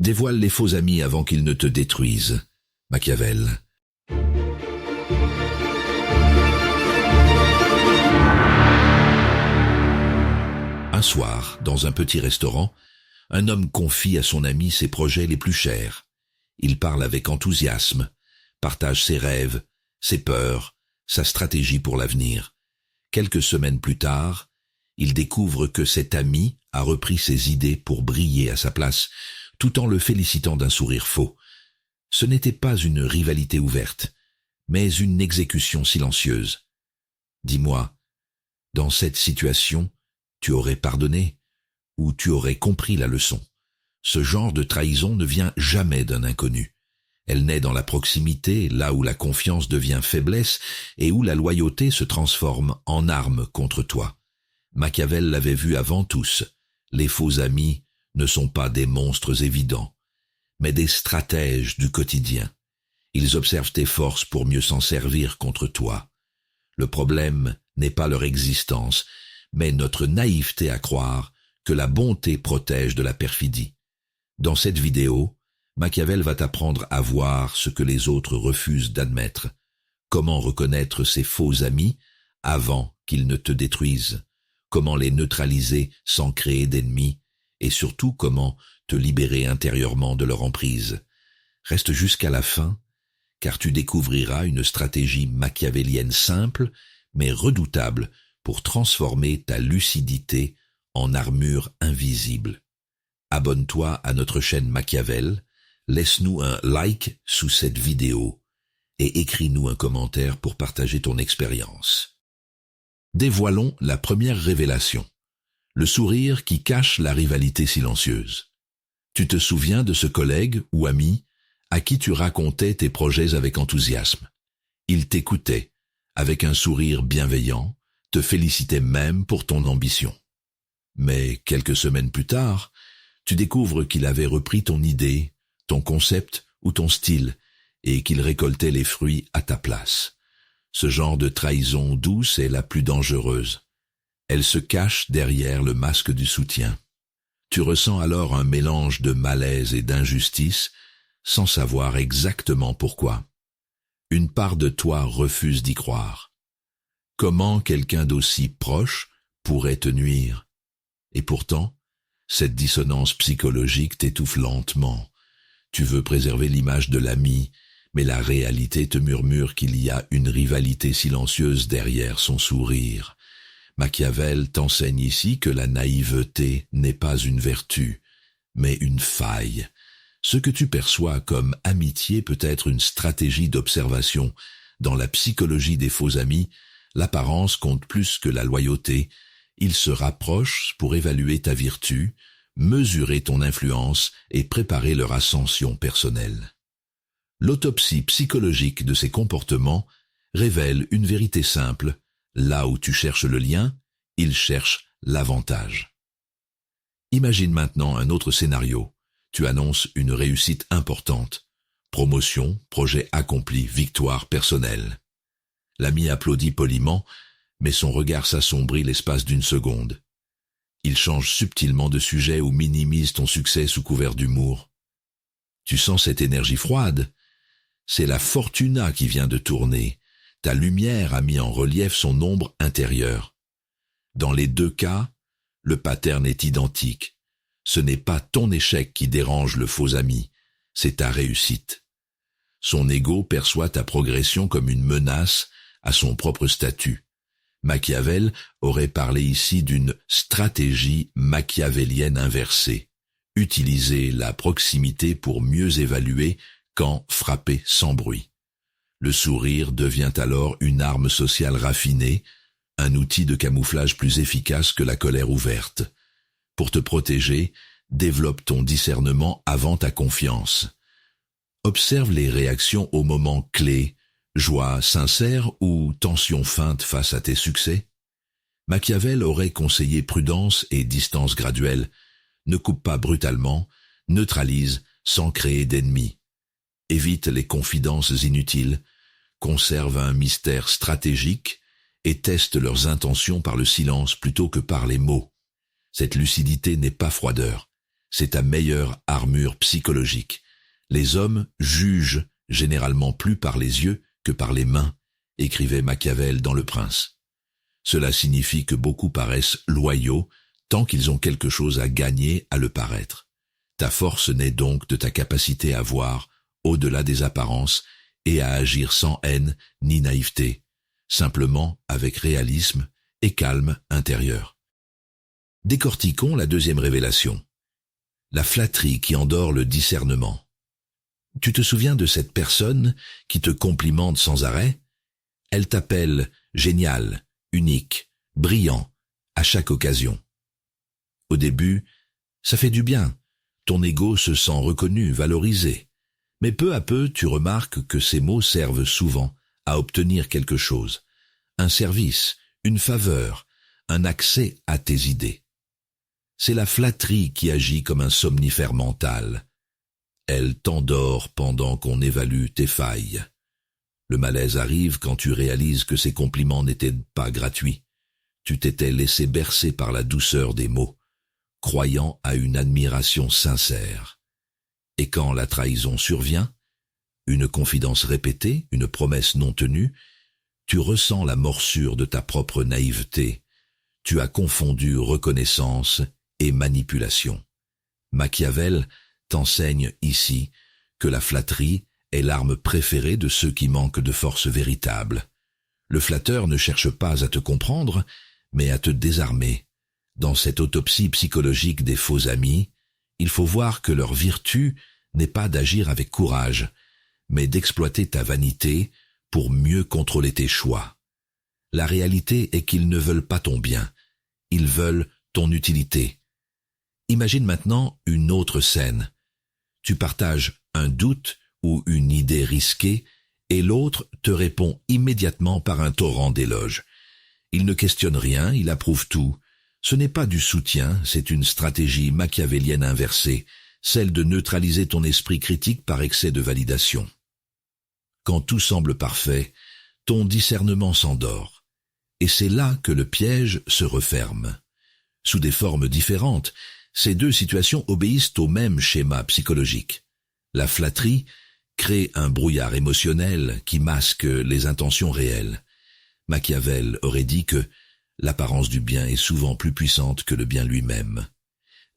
Dévoile les faux amis avant qu'ils ne te détruisent. Machiavel. Un soir, dans un petit restaurant, un homme confie à son ami ses projets les plus chers. Il parle avec enthousiasme, partage ses rêves, ses peurs, sa stratégie pour l'avenir. Quelques semaines plus tard, il découvre que cet ami a repris ses idées pour briller à sa place, tout en le félicitant d'un sourire faux. Ce n'était pas une rivalité ouverte, mais une exécution silencieuse. Dis-moi, dans cette situation, tu aurais pardonné ou tu aurais compris la leçon. Ce genre de trahison ne vient jamais d'un inconnu. Elle naît dans la proximité, là où la confiance devient faiblesse et où la loyauté se transforme en arme contre toi. Machiavel l'avait vu avant tous. Les faux amis ne sont pas des monstres évidents, mais des stratèges du quotidien. Ils observent tes forces pour mieux s'en servir contre toi. Le problème n'est pas leur existence, mais notre naïveté à croire que la bonté protège de la perfidie. Dans cette vidéo, Machiavel va t'apprendre à voir ce que les autres refusent d'admettre. Comment reconnaître ses faux amis avant qu'ils ne te détruisent. Comment les neutraliser sans créer d'ennemis. Et surtout comment te libérer intérieurement de leur emprise. Reste jusqu'à la fin, car tu découvriras une stratégie machiavélienne simple, mais redoutable pour transformer ta lucidité en armure invisible. Abonne-toi à notre chaîne Machiavel, laisse-nous un like sous cette vidéo et écris-nous un commentaire pour partager ton expérience. Dévoilons la première révélation. Le sourire qui cache la rivalité silencieuse. Tu te souviens de ce collègue ou ami à qui tu racontais tes projets avec enthousiasme. Il t'écoutait, avec un sourire bienveillant, te félicitait même pour ton ambition. Mais quelques semaines plus tard, tu découvres qu'il avait repris ton idée, ton concept ou ton style, et qu'il récoltait les fruits à ta place. Ce genre de trahison douce est la plus dangereuse. Elle se cache derrière le masque du soutien. Tu ressens alors un mélange de malaise et d'injustice, sans savoir exactement pourquoi. Une part de toi refuse d'y croire. Comment quelqu'un d'aussi proche pourrait te nuire? Et pourtant, cette dissonance psychologique t'étouffe lentement. Tu veux préserver l'image de l'ami, mais la réalité te murmure qu'il y a une rivalité silencieuse derrière son sourire. Machiavel t'enseigne ici que la naïveté n'est pas une vertu, mais une faille. Ce que tu perçois comme amitié peut être une stratégie d'observation. Dans la psychologie des faux amis, l'apparence compte plus que la loyauté. Ils se rapprochent pour évaluer ta vertu, mesurer ton influence et préparer leur ascension personnelle. L'autopsie psychologique de ces comportements révèle une vérité simple. Là où tu cherches le lien, ils cherchent l'avantage. Imagine maintenant un autre scénario. Tu annonces une réussite importante. Promotion, projet accompli, victoire personnelle. L'ami applaudit poliment, mais son regard s'assombrit l'espace d'une seconde. Il change subtilement de sujet ou minimise ton succès sous couvert d'humour. Tu sens cette énergie froide? C'est la fortuna qui vient de tourner. Ta lumière a mis en relief son ombre intérieure. Dans les deux cas, le pattern est identique. Ce n'est pas ton échec qui dérange le faux ami, c'est ta réussite. Son ego perçoit ta progression comme une menace à son propre statut. Machiavel aurait parlé ici d'une stratégie machiavélienne inversée. Utiliser la proximité pour mieux évaluer quand frapper sans bruit. Le sourire devient alors une arme sociale raffinée, un outil de camouflage plus efficace que la colère ouverte. Pour te protéger, développe ton discernement avant ta confiance. Observe les réactions au moment clé, joie sincère ou tension feinte face à tes succès. Machiavel aurait conseillé prudence et distance graduelle. Ne coupe pas brutalement, neutralise sans créer d'ennemis. Évite les confidences inutiles, conserve un mystère stratégique et teste leurs intentions par le silence plutôt que par les mots. Cette lucidité n'est pas froideur, C'est ta meilleure armure psychologique. Les hommes jugent généralement plus par les yeux que par les mains, écrivait Machiavel dans Le Prince. Cela signifie que beaucoup paraissent loyaux tant qu'ils ont quelque chose à gagner à le paraître. Ta force naît donc de ta capacité à voir au-delà des apparences et à agir sans haine ni naïveté, simplement avec réalisme et calme intérieur. Décortiquons la deuxième révélation. La flatterie qui endort le discernement. Tu te souviens de cette personne qui te complimente sans arrêt? Elle t'appelle génial, unique, brillant, à chaque occasion. Au début, ça fait du bien. Ton ego se sent reconnu, valorisé. Mais peu à peu, tu remarques que ces mots servent souvent à obtenir quelque chose. Un service, une faveur, un accès à tes idées. C'est la flatterie qui agit comme un somnifère mental. Elle t'endort pendant qu'on évalue tes failles. Le malaise arrive quand tu réalises que ces compliments n'étaient pas gratuits. Tu t'étais laissé bercer par la douceur des mots, croyant à une admiration sincère. Et quand la trahison survient, une confidence répétée, une promesse non tenue, tu ressens la morsure de ta propre naïveté. Tu as confondu reconnaissance et manipulation. Machiavel t'enseigne ici que la flatterie est l'arme préférée de ceux qui manquent de force véritable. Le flatteur ne cherche pas à te comprendre, mais à te désarmer. Dans cette autopsie psychologique des faux amis, il faut voir que leur vertu n'est pas d'agir avec courage, mais d'exploiter ta vanité pour mieux contrôler tes choix. La réalité est qu'ils ne veulent pas ton bien, ils veulent ton utilité. Imagine maintenant une autre scène. Tu partages un doute ou une idée risquée et l'autre te répond immédiatement par un torrent d'éloges. Il ne questionne rien, il approuve tout. Ce n'est pas du soutien, c'est une stratégie machiavélienne inversée, celle de neutraliser ton esprit critique par excès de validation. Quand tout semble parfait, ton discernement s'endort. Et c'est là que le piège se referme. Sous des formes différentes, ces deux situations obéissent au même schéma psychologique. La flatterie crée un brouillard émotionnel qui masque les intentions réelles. Machiavel aurait dit que l'apparence du bien est souvent plus puissante que le bien lui-même.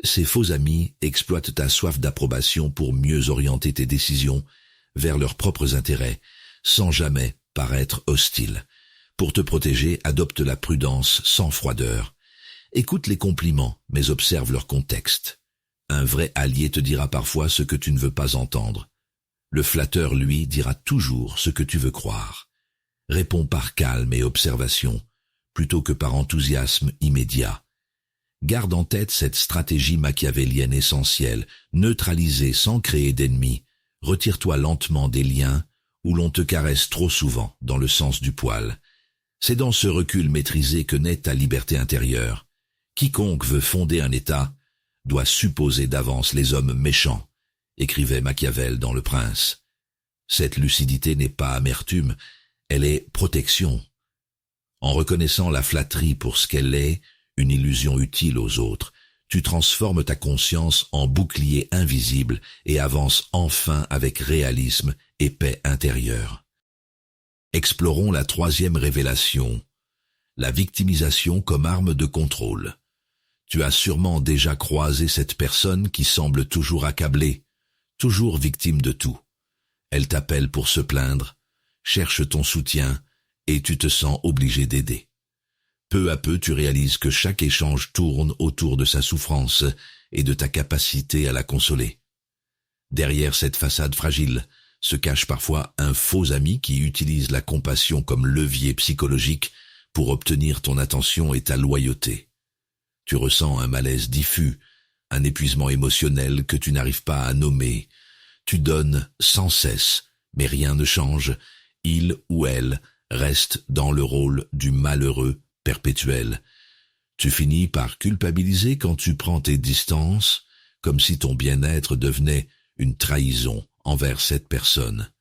Ces faux amis exploitent ta soif d'approbation pour mieux orienter tes décisions vers leurs propres intérêts, sans jamais paraître hostiles. Pour te protéger, adopte la prudence sans froideur. Écoute les compliments, mais observe leur contexte. Un vrai allié te dira parfois ce que tu ne veux pas entendre. Le flatteur, lui, dira toujours ce que tu veux croire. Réponds par calme et observation, plutôt que par enthousiasme immédiat. Garde en tête cette stratégie machiavélienne essentielle, neutraliser sans créer d'ennemis. Retire-toi lentement des liens où l'on te caresse trop souvent dans le sens du poil. C'est dans ce recul maîtrisé que naît ta liberté intérieure. Quiconque veut fonder un État doit supposer d'avance les hommes méchants, écrivait Machiavel dans Le Prince. Cette lucidité n'est pas amertume, elle est protection. En reconnaissant la flatterie pour ce qu'elle est, une illusion utile aux autres, tu transformes ta conscience en bouclier invisible et avances enfin avec réalisme et paix intérieure. Explorons la troisième révélation, la victimisation comme arme de contrôle. Tu as sûrement déjà croisé cette personne qui semble toujours accablée, toujours victime de tout. Elle t'appelle pour se plaindre, cherche ton soutien et tu te sens obligé d'aider. Peu à peu, tu réalises que chaque échange tourne autour de sa souffrance et de ta capacité à la consoler. Derrière cette façade fragile se cache parfois un faux ami qui utilise la compassion comme levier psychologique pour obtenir ton attention et ta loyauté. Tu ressens un malaise diffus, un épuisement émotionnel que tu n'arrives pas à nommer. Tu donnes sans cesse, mais rien ne change. Il ou elle reste dans le rôle du malheureux perpétuel. Tu finis par culpabiliser quand tu prends tes distances, comme si ton bien-être devenait une trahison envers cette personne.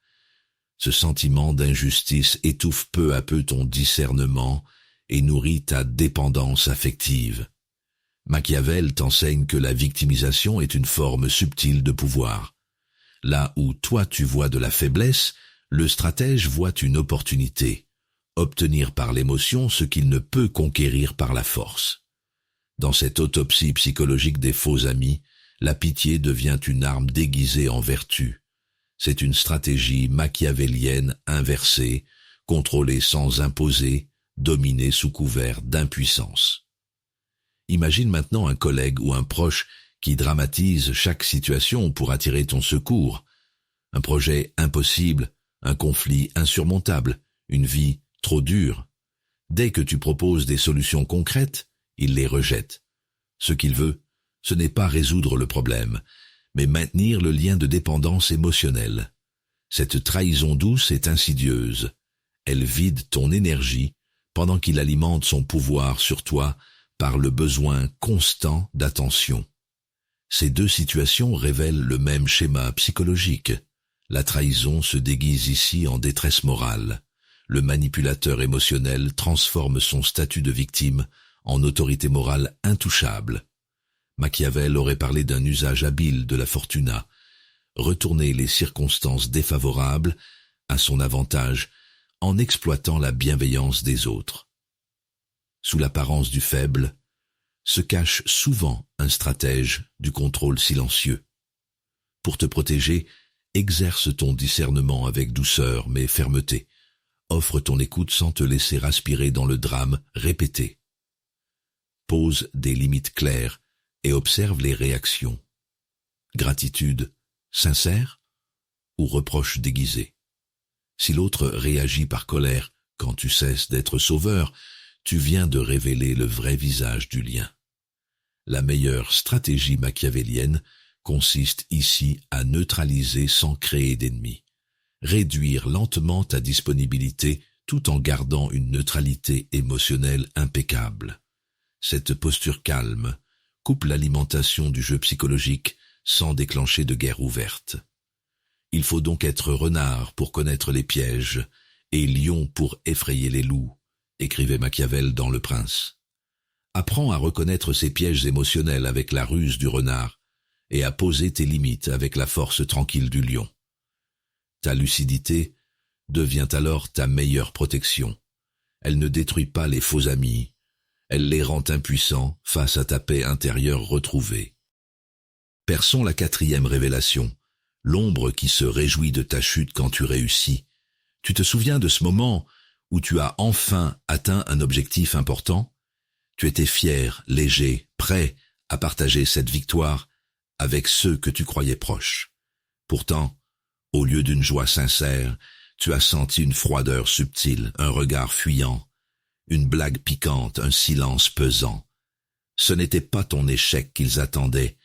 Ce sentiment d'injustice étouffe peu à peu ton discernement et nourrit ta dépendance affective. Machiavel t'enseigne que la victimisation est une forme subtile de pouvoir. Là où toi tu vois de la faiblesse, le stratège voit une opportunité, obtenir par l'émotion ce qu'il ne peut conquérir par la force. Dans cette autopsie psychologique des faux amis, la pitié devient une arme déguisée en vertu. C'est une stratégie machiavélienne inversée, contrôlée sans imposer, dominée sous couvert d'impuissance. Imagine maintenant un collègue ou un proche qui dramatise chaque situation pour attirer ton secours. Un projet impossible, un conflit insurmontable, une vie trop dure. Dès que tu proposes des solutions concrètes, il les rejette. Ce qu'il veut, ce n'est pas résoudre le problème, mais maintenir le lien de dépendance émotionnelle. Cette trahison douce est insidieuse. Elle vide ton énergie pendant qu'il alimente son pouvoir sur toi par le besoin constant d'attention. Ces deux situations révèlent le même schéma psychologique. La trahison se déguise ici en détresse morale. Le manipulateur émotionnel transforme son statut de victime en autorité morale intouchable. Machiavel aurait parlé d'un usage habile de la fortuna, retourner les circonstances défavorables à son avantage en exploitant la bienveillance des autres. Sous l'apparence du faible, se cache souvent un stratège du contrôle silencieux. Pour te protéger, exerce ton discernement avec douceur mais fermeté. Offre ton écoute sans te laisser aspirer dans le drame répété. Pose des limites claires et observe les réactions. Gratitude sincère ou reproche déguisé. Si l'autre réagit par colère quand tu cesses d'être sauveur, tu viens de révéler le vrai visage du lien. La meilleure stratégie machiavélienne consiste ici à neutraliser sans créer d'ennemis. Réduire lentement ta disponibilité tout en gardant une neutralité émotionnelle impeccable. Cette posture calme coupe l'alimentation du jeu psychologique sans déclencher de guerre ouverte. Il faut donc être renard pour connaître les pièges et lion pour effrayer les loups, écrivait Machiavel dans Le Prince. Apprends à reconnaître ces pièges émotionnels avec la ruse du renard et à poser tes limites avec la force tranquille du lion. Ta lucidité devient alors ta meilleure protection. Elle ne détruit pas les faux amis, elle les rend impuissants face à ta paix intérieure retrouvée. Perçons la 4e révélation, l'ombre qui se réjouit de ta chute quand tu réussis. Tu te souviens de ce moment où tu as enfin atteint un objectif important? Tu étais fier, léger, prêt à partager cette victoire avec ceux que tu croyais proches. Pourtant, au lieu d'une joie sincère, tu as senti une froideur subtile, un regard fuyant, une blague piquante, un silence pesant. Ce n'était pas ton échec qu'ils attendaient,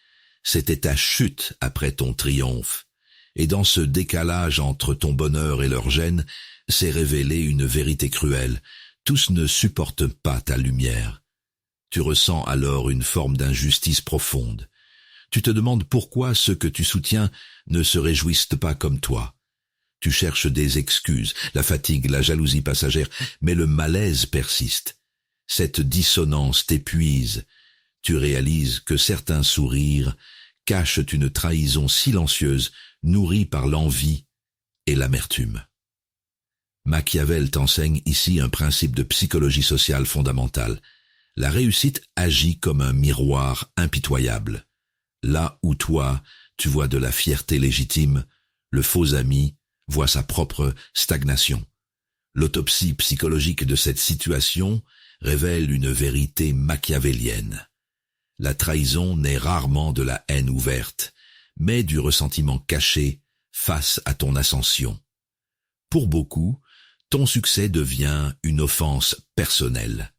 c'était ta chute après ton triomphe. Et dans ce décalage entre ton bonheur et leur gêne, s'est révélée une vérité cruelle. Tous ne supportent pas ta lumière. Tu ressens alors une forme d'injustice profonde. Tu te demandes pourquoi ceux que tu soutiens ne se réjouissent pas comme toi. Tu cherches des excuses, la fatigue, la jalousie passagère, mais le malaise persiste. Cette dissonance t'épuise. Tu réalises que certains sourires cachent une trahison silencieuse nourrie par l'envie et l'amertume. Machiavel t'enseigne ici un principe de psychologie sociale fondamentale. La réussite agit comme un miroir impitoyable. Là où toi, tu vois de la fierté légitime, le faux ami voit sa propre stagnation. L'autopsie psychologique de cette situation révèle une vérité machiavélienne. La trahison naît rarement de la haine ouverte, mais du ressentiment caché face à ton ascension. Pour beaucoup, ton succès devient une offense personnelle.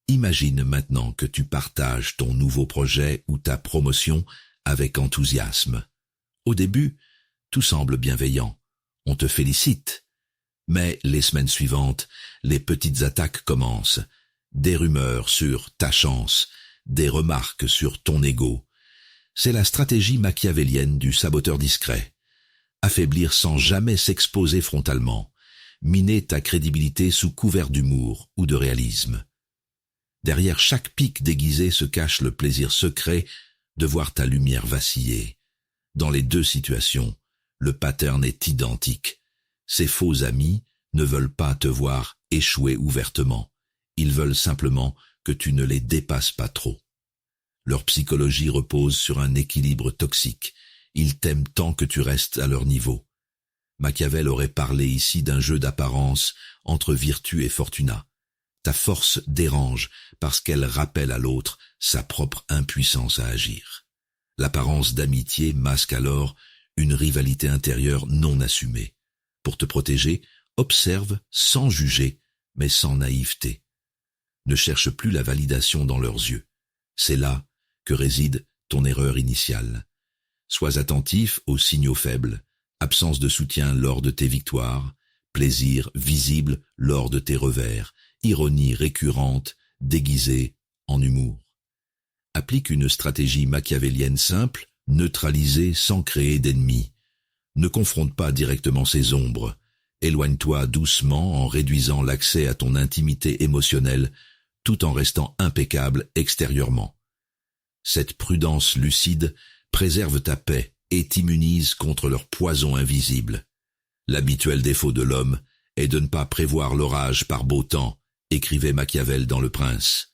Imagine maintenant que tu partages ton nouveau projet ou ta promotion avec enthousiasme. Au début, tout semble bienveillant. On te félicite. Mais les semaines suivantes, les petites attaques commencent. Des rumeurs sur ta chance, des remarques sur ton ego. C'est la stratégie machiavélienne du saboteur discret. Affaiblir sans jamais s'exposer frontalement. Miner ta crédibilité sous couvert d'humour ou de réalisme. Derrière chaque pique déguisé se cache le plaisir secret de voir ta lumière vaciller. Dans les deux situations, le pattern est identique. Ces faux amis ne veulent pas te voir échouer ouvertement. Ils veulent simplement que tu ne les dépasses pas trop. Leur psychologie repose sur un équilibre toxique. Ils t'aiment tant que tu restes à leur niveau. Machiavel aurait parlé ici d'un jeu d'apparence entre Virtue et Fortuna. Ta force dérange parce qu'elle rappelle à l'autre sa propre impuissance à agir. L'apparence d'amitié masque alors une rivalité intérieure non assumée. Pour te protéger, observe sans juger, mais sans naïveté. Ne cherche plus la validation dans leurs yeux. C'est là que réside ton erreur initiale. Sois attentif aux signaux faibles, absence de soutien lors de tes victoires, plaisir visible lors de tes revers, ironie récurrente, déguisée en humour. Applique une stratégie machiavélienne simple, neutraliser sans créer d'ennemis. Ne confronte pas directement ces ombres. Éloigne-toi doucement en réduisant l'accès à ton intimité émotionnelle tout en restant impeccable extérieurement. Cette prudence lucide préserve ta paix et t'immunise contre leur poison invisible. L'habituel défaut de l'homme est de ne pas prévoir l'orage par beau temps, écrivait Machiavel dans Le Prince.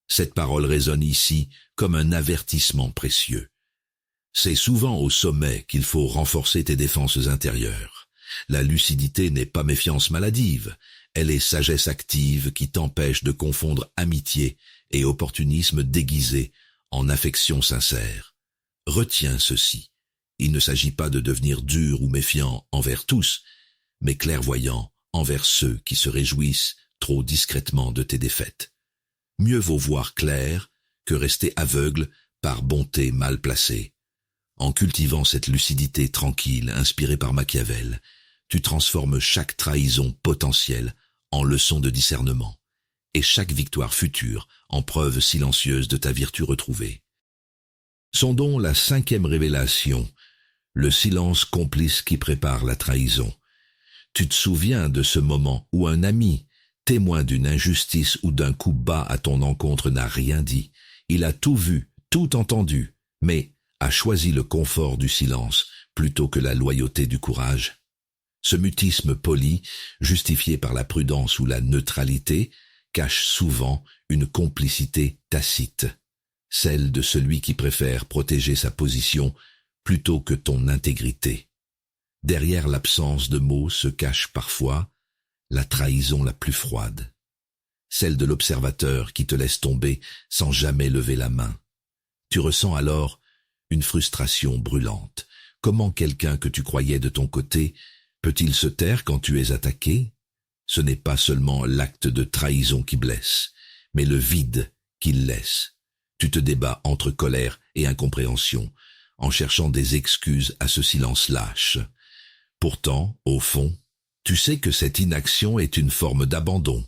Cette parole résonne ici comme un avertissement précieux. C'est souvent au sommet qu'il faut renforcer tes défenses intérieures. La lucidité n'est pas méfiance maladive, elle est sagesse active qui t'empêche de confondre amitié et opportunisme déguisé en affection sincère. Retiens ceci, il ne s'agit pas de devenir dur ou méfiant envers tous, mais clairvoyant envers ceux qui se réjouissent trop discrètement de tes défaites. Mieux vaut voir clair que rester aveugle par bonté mal placée. En cultivant cette lucidité tranquille inspirée par Machiavel, tu transformes chaque trahison potentielle en leçon de discernement, et chaque victoire future en preuve silencieuse de ta vertu retrouvée. Sondons la 5e révélation, le silence complice qui prépare la trahison. Tu te souviens de ce moment où un ami, témoin d'une injustice ou d'un coup bas à ton encontre, n'a rien dit. Il a tout vu, tout entendu, mais a choisi le confort du silence plutôt que la loyauté du courage. Ce mutisme poli, justifié par la prudence ou la neutralité, cache souvent une complicité tacite, celle de celui qui préfère protéger sa position plutôt que ton intégrité. Derrière l'absence de mots se cache parfois la trahison la plus froide, celle de l'observateur qui te laisse tomber sans jamais lever la main. Tu ressens alors une frustration brûlante. Comment quelqu'un que tu croyais de ton côté peut-il se taire quand tu es attaqué? Ce n'est pas seulement l'acte de trahison qui blesse, mais le vide qu'il laisse. Tu te débats entre colère et incompréhension, en cherchant des excuses à ce silence lâche. Pourtant, au fond, tu sais que cette inaction est une forme d'abandon,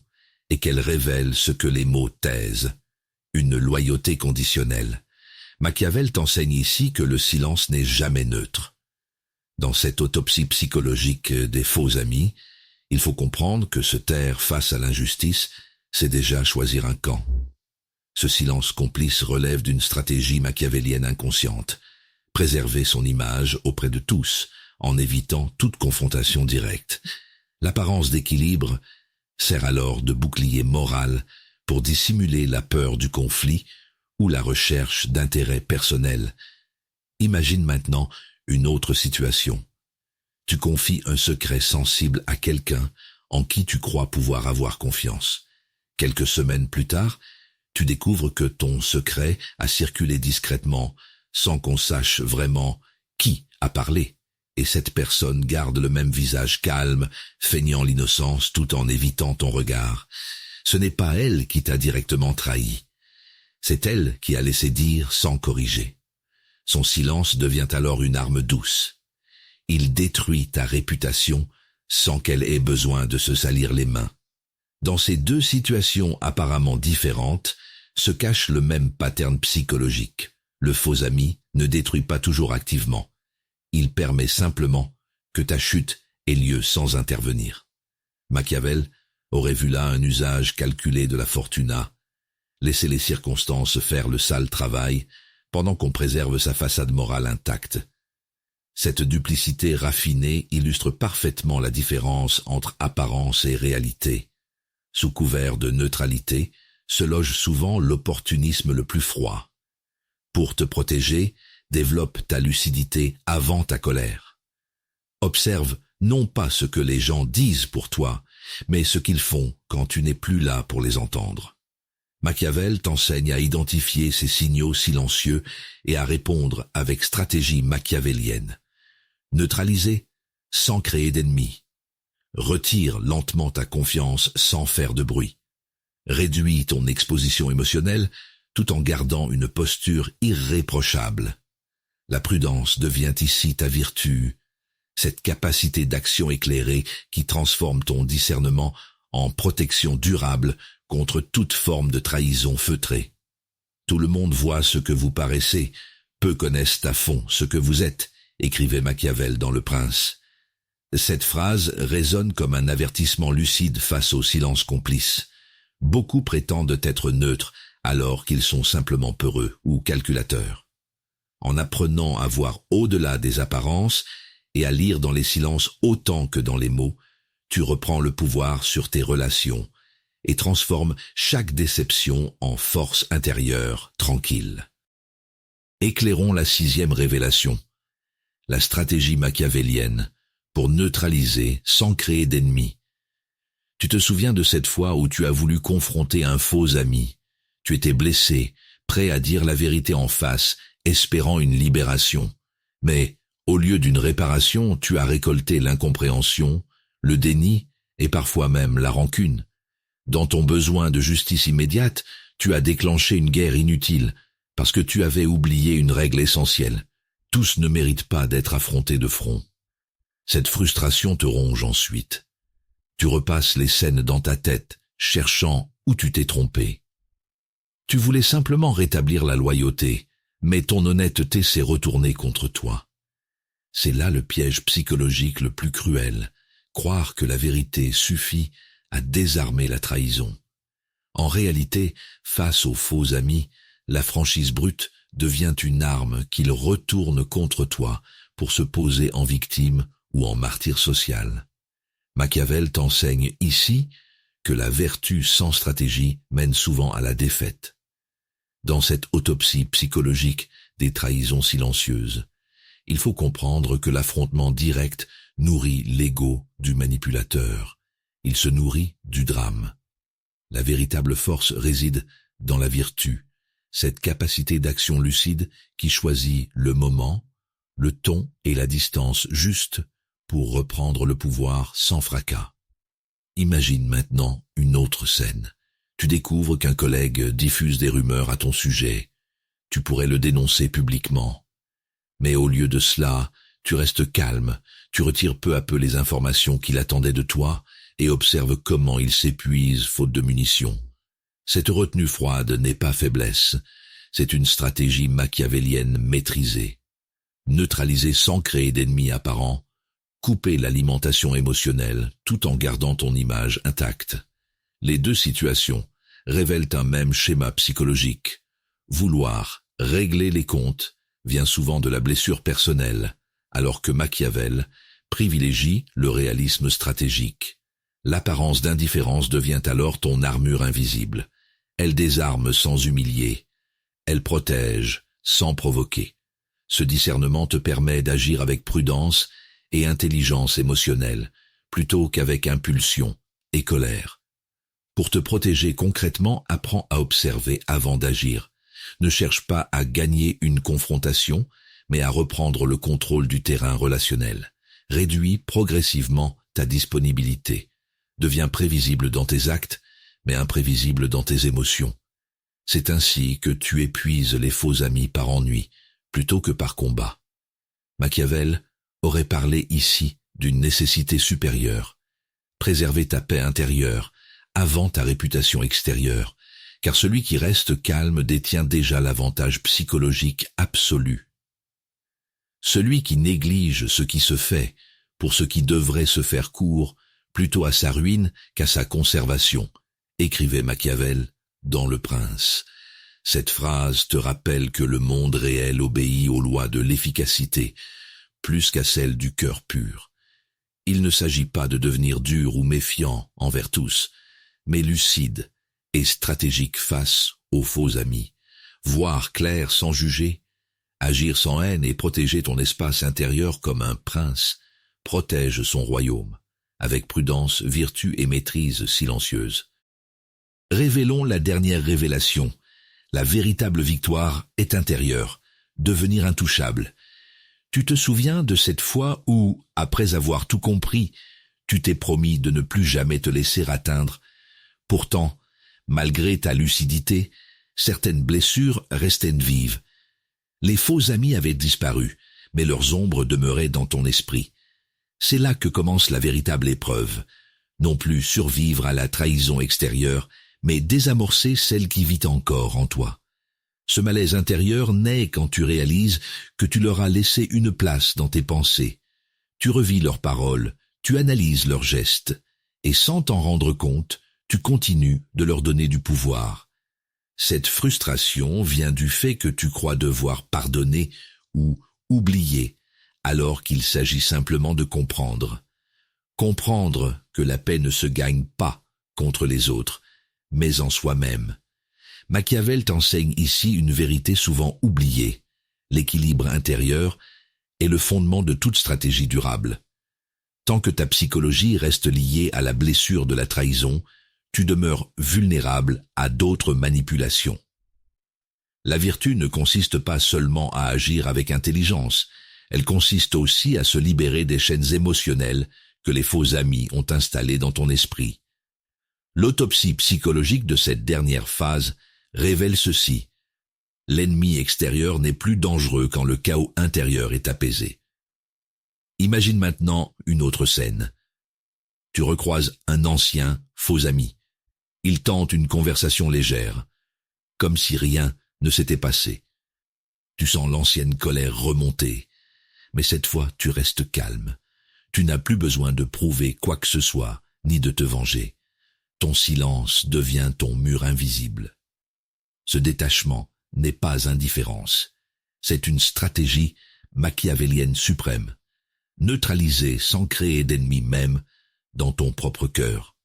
et qu'elle révèle ce que les mots taisent, une loyauté conditionnelle. Machiavel t'enseigne ici que le silence n'est jamais neutre. Dans cette autopsie psychologique des faux amis, il faut comprendre que se taire face à l'injustice, c'est déjà choisir un camp. Ce silence complice relève d'une stratégie machiavélienne inconsciente, préserver son image auprès de tous, en évitant toute confrontation directe. L'apparence d'équilibre sert alors de bouclier moral pour dissimuler la peur du conflit ou la recherche d'intérêts personnels. Imagine maintenant une autre situation. Tu confies un secret sensible à quelqu'un en qui tu crois pouvoir avoir confiance. Quelques semaines plus tard, tu découvres que ton secret a circulé discrètement, sans qu'on sache vraiment qui a parlé. Et cette personne garde le même visage calme, feignant l'innocence tout en évitant ton regard. Ce n'est pas elle qui t'a directement trahi. C'est elle qui a laissé dire sans corriger. Son silence devient alors une arme douce. Il détruit ta réputation sans qu'elle ait besoin de se salir les mains. Dans ces deux situations apparemment différentes se cache le même pattern psychologique. Le faux ami ne détruit pas toujours activement. Il permet simplement que ta chute ait lieu sans intervenir. Machiavel aurait vu là un usage calculé de la fortuna. laisser les circonstances faire le sale travail, pendant qu'on préserve sa façade morale intacte. Cette duplicité raffinée illustre parfaitement la différence entre apparence et réalité. Sous couvert de neutralité, se loge souvent l'opportunisme le plus froid. Pour te protéger, développe ta lucidité avant ta colère. Observe non pas ce que les gens disent pour toi, mais ce qu'ils font quand tu n'es plus là pour les entendre. Machiavel t'enseigne à identifier ces signaux silencieux et à répondre avec stratégie machiavélienne. Neutraliser sans créer d'ennemis. Retire lentement ta confiance sans faire de bruit. Réduis ton exposition émotionnelle tout en gardant une posture irréprochable. La prudence devient ici ta vertu, cette capacité d'action éclairée qui transforme ton discernement en protection durable contre toute forme de trahison feutrée. Tout le monde voit ce que vous paraissez, peu connaissent à fond ce que vous êtes, écrivait Machiavel dans Le Prince. Cette phrase résonne comme un avertissement lucide face au silence complice. Beaucoup prétendent être neutres alors qu'ils sont simplement peureux ou calculateurs. En apprenant à voir au-delà des apparences et à lire dans les silences autant que dans les mots, tu reprends le pouvoir sur tes relations et transformes chaque déception en force intérieure tranquille. Éclairons la 6e révélation, la stratégie machiavélienne pour neutraliser sans créer d'ennemis. Tu te souviens de cette fois où tu as voulu confronter un faux ami. Tu étais blessé, prêt à dire la vérité en face, espérant une libération. Mais, au lieu d'une réparation, tu as récolté l'incompréhension, le déni et parfois même la rancune. Dans ton besoin de justice immédiate, tu as déclenché une guerre inutile parce que tu avais oublié une règle essentielle. Tous ne méritent pas d'être affrontés de front. Cette frustration te ronge ensuite. Tu repasses les scènes dans ta tête, cherchant où tu t'es trompé. Tu voulais simplement rétablir la loyauté, mais ton honnêteté s'est retournée contre toi. C'est là le piège psychologique le plus cruel, croire que la vérité suffit à désarmer la trahison. En réalité, face aux faux amis, la franchise brute devient une arme qu'ils retournent contre toi pour se poser en victime ou en martyr social. Machiavel t'enseigne ici que la vertu sans stratégie mène souvent à la défaite. Dans cette autopsie psychologique des trahisons silencieuses, il faut comprendre que l'affrontement direct nourrit l'ego du manipulateur. Il se nourrit du drame. La véritable force réside dans la vertu, cette capacité d'action lucide qui choisit le moment, le ton et la distance juste pour reprendre le pouvoir sans fracas. Imagine maintenant une autre scène. Tu découvres qu'un collègue diffuse des rumeurs à ton sujet. Tu pourrais le dénoncer publiquement. Mais au lieu de cela, tu restes calme, tu retires peu à peu les informations qu'il attendait de toi et observes comment il s'épuise faute de munitions. Cette retenue froide n'est pas faiblesse, c'est une stratégie machiavélienne maîtrisée. Neutraliser sans créer d'ennemis apparents, couper l'alimentation émotionnelle tout en gardant ton image intacte. Les deux situations révèlent un même schéma psychologique. Vouloir régler les comptes vient souvent de la blessure personnelle, alors que Machiavel privilégie le réalisme stratégique. L'apparence d'indifférence devient alors ton armure invisible. Elle désarme sans humilier. Elle protège sans provoquer. Ce discernement te permet d'agir avec prudence et intelligence émotionnelle, plutôt qu'avec impulsion et colère. Pour te protéger concrètement, apprends à observer avant d'agir. Ne cherche pas à gagner une confrontation, mais à reprendre le contrôle du terrain relationnel. Réduis progressivement ta disponibilité. Deviens prévisible dans tes actes, mais imprévisible dans tes émotions. C'est ainsi que tu épuises les faux amis par ennui, plutôt que par combat. Machiavel aurait parlé ici d'une nécessité supérieure. Préserver ta paix intérieure avant ta réputation extérieure, car celui qui reste calme détient déjà l'avantage psychologique absolu. Celui qui néglige ce qui se fait pour ce qui devrait se faire court plutôt à sa ruine qu'à sa conservation, écrivait Machiavel dans Le Prince. Cette phrase te rappelle que le monde réel obéit aux lois de l'efficacité, plus qu'à celles du cœur pur. Il ne s'agit pas de devenir dur ou méfiant envers tous, mais lucide et stratégique face aux faux amis. Voir clair sans juger, agir sans haine et protéger ton espace intérieur comme un prince protège son royaume, avec prudence, vertu et maîtrise silencieuse. Révélons la dernière révélation. La véritable victoire est intérieure, devenir intouchable. Tu te souviens de cette fois où, après avoir tout compris, tu t'es promis de ne plus jamais te laisser atteindre. Pourtant, malgré ta lucidité, certaines blessures restaient vives. Les faux amis avaient disparu, mais leurs ombres demeuraient dans ton esprit. C'est là que commence la véritable épreuve. Non plus survivre à la trahison extérieure, mais désamorcer celle qui vit encore en toi. Ce malaise intérieur naît quand tu réalises que tu leur as laissé une place dans tes pensées. Tu revis leurs paroles, tu analyses leurs gestes, et sans t'en rendre compte, tu continues de leur donner du pouvoir. Cette frustration vient du fait que tu crois devoir pardonner ou oublier, alors qu'il s'agit simplement de comprendre. Comprendre que la paix ne se gagne pas contre les autres, mais en soi-même. Machiavel t'enseigne ici une vérité souvent oubliée. L'équilibre intérieur est le fondement de toute stratégie durable. Tant que ta psychologie reste liée à la blessure de la trahison, tu demeures vulnérable à d'autres manipulations. La vertu ne consiste pas seulement à agir avec intelligence, elle consiste aussi à se libérer des chaînes émotionnelles que les faux amis ont installées dans ton esprit. L'autopsie psychologique de cette dernière phase révèle ceci. L'ennemi extérieur n'est plus dangereux quand le chaos intérieur est apaisé. Imagine maintenant une autre scène. Tu recroises un ancien faux ami. Il tente une conversation légère, comme si rien ne s'était passé. Tu sens l'ancienne colère remonter, mais cette fois tu restes calme. Tu n'as plus besoin de prouver quoi que ce soit, ni de te venger. Ton silence devient ton mur invisible. Ce détachement n'est pas indifférence. C'est une stratégie machiavélienne suprême. Neutraliser sans créer d'ennemis même dans ton propre cœur.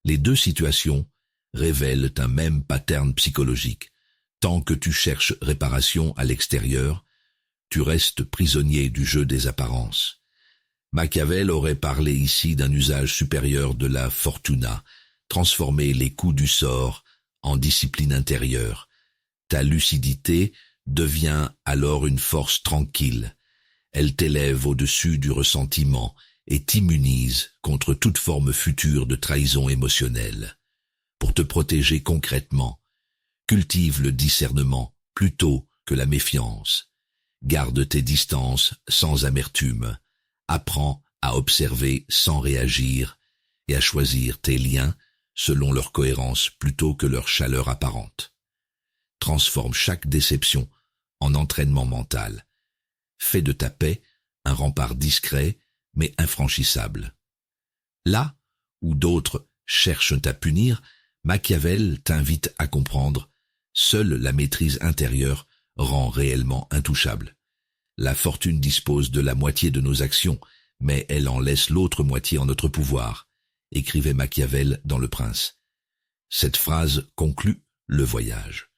Les deux situations révèlent un même pattern psychologique. Tant que tu cherches réparation à l'extérieur, tu restes prisonnier du jeu des apparences. Machiavel aurait parlé ici d'un usage supérieur de la fortuna, transformer les coups du sort en discipline intérieure. Ta lucidité devient alors une force tranquille. Elle t'élève au-dessus du ressentiment et t'immunise contre toute forme future de trahison émotionnelle. Pour te protéger concrètement, cultive le discernement plutôt que la méfiance. Garde tes distances sans amertume. Apprends à observer sans réagir et à choisir tes liens selon leur cohérence plutôt que leur chaleur apparente. Transforme chaque déception en entraînement mental. Fais de ta paix un rempart discret mais infranchissable. Là où d'autres cherchent à punir, Machiavel t'invite à comprendre, seule la maîtrise intérieure rend réellement intouchable. La fortune dispose de la moitié de nos actions, mais elle en laisse l'autre moitié en notre pouvoir, écrivait Machiavel dans Le Prince. Cette phrase conclut le voyage.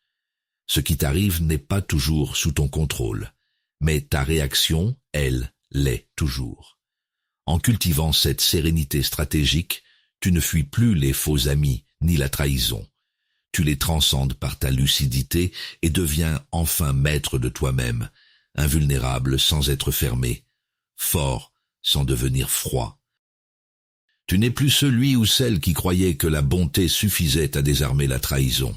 Ce qui t'arrive n'est pas toujours sous ton contrôle, mais ta réaction, elle, l'est toujours. En cultivant cette sérénité stratégique, tu ne fuis plus les faux amis ni la trahison. Tu les transcendes par ta lucidité et deviens enfin maître de toi-même, invulnérable sans être fermé, fort sans devenir froid. Tu n'es plus celui ou celle qui croyait que la bonté suffisait à désarmer la trahison.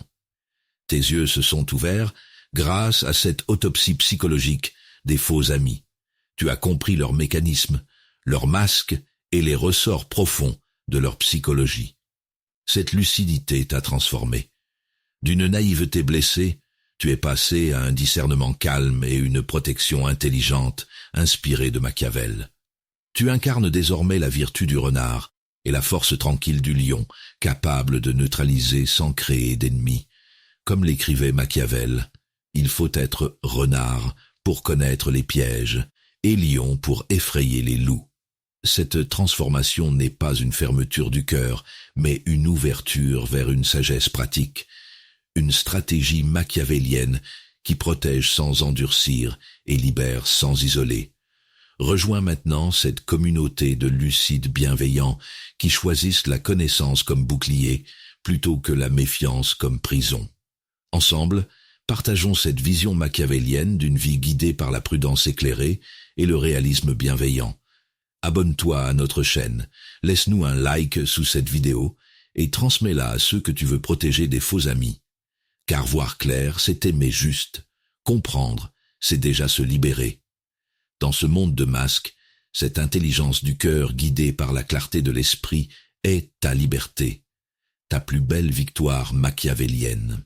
Tes yeux se sont ouverts grâce à cette autopsie psychologique des faux amis. Tu as compris leurs mécanismes, leurs masques et les ressorts profonds de leur psychologie. Cette lucidité t'a transformé. D'une naïveté blessée, tu es passé à un discernement calme et une protection intelligente inspirée de Machiavel. Tu incarnes désormais la vertu du renard et la force tranquille du lion, capable de neutraliser sans créer d'ennemis, Comme l'écrivait Machiavel, il faut être renard pour connaître les pièges et lion pour effrayer les loups. Cette transformation n'est pas une fermeture du cœur, mais une ouverture vers une sagesse pratique, une stratégie machiavélienne qui protège sans endurcir et libère sans isoler. Rejoins maintenant cette communauté de lucides bienveillants qui choisissent la connaissance comme bouclier plutôt que la méfiance comme prison. Ensemble, partageons cette vision machiavélienne d'une vie guidée par la prudence éclairée et le réalisme bienveillant. Abonne-toi à notre chaîne, laisse-nous un like sous cette vidéo et transmets-la à ceux que tu veux protéger des faux amis. Car voir clair, c'est aimer juste. Comprendre, c'est déjà se libérer. Dans ce monde de masques, cette intelligence du cœur guidée par la clarté de l'esprit est ta liberté, ta plus belle victoire machiavélienne.